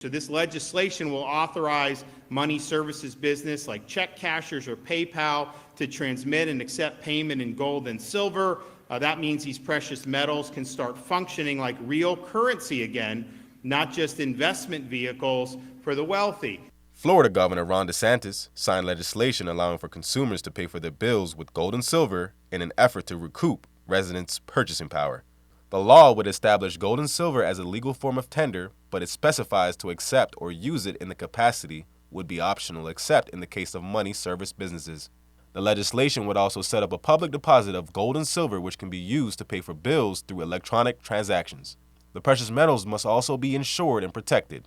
So this legislation will authorize money services business like check cashers or PayPal to transmit and accept payment in gold and silver. That means these precious metals can start functioning like real currency again, not just investment vehicles for the wealthy. Florida Governor Ron DeSantis signed legislation allowing for consumers to pay for their bills with gold and silver in an effort to recoup residents' purchasing power. The law would establish gold and silver as a legal form of tender, but it specifies to accept or use it in the capacity would be optional except in the case of money service businesses. The legislation would also set up a public deposit of gold and silver which can be used to pay for bills through electronic transactions. The precious metals must also be insured and protected.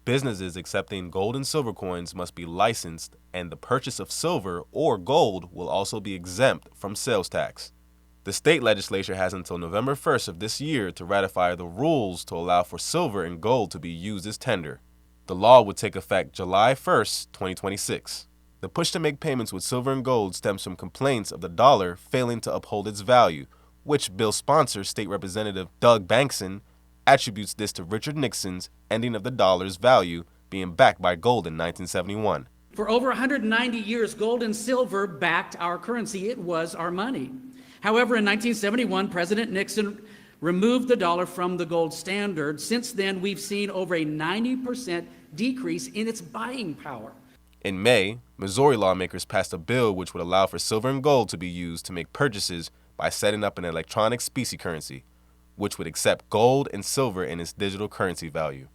Businesses accepting gold and silver coins must be licensed, and the purchase of silver or gold will also be exempt from sales tax. The state legislature has until November 1st of this year to ratify the rules to allow for silver and gold to be used as tender. The law would take effect July 1st, 2026. The push to make payments with silver and gold stems from complaints of the dollar failing to uphold its value, which bill sponsor, State Representative Doug Bankson, attributes this to Richard Nixon's ending of the dollar's value being backed by gold in 1971. For over 190 years, gold and silver backed our currency. It was our money. However, in 1971, President Nixon removed the dollar from the gold standard. Since then, we've seen over a 90% decrease in its buying power. In May, Missouri lawmakers passed a bill which would allow for silver and gold to be used to make purchases by setting up an electronic specie currency, which would accept gold and silver in its digital currency value.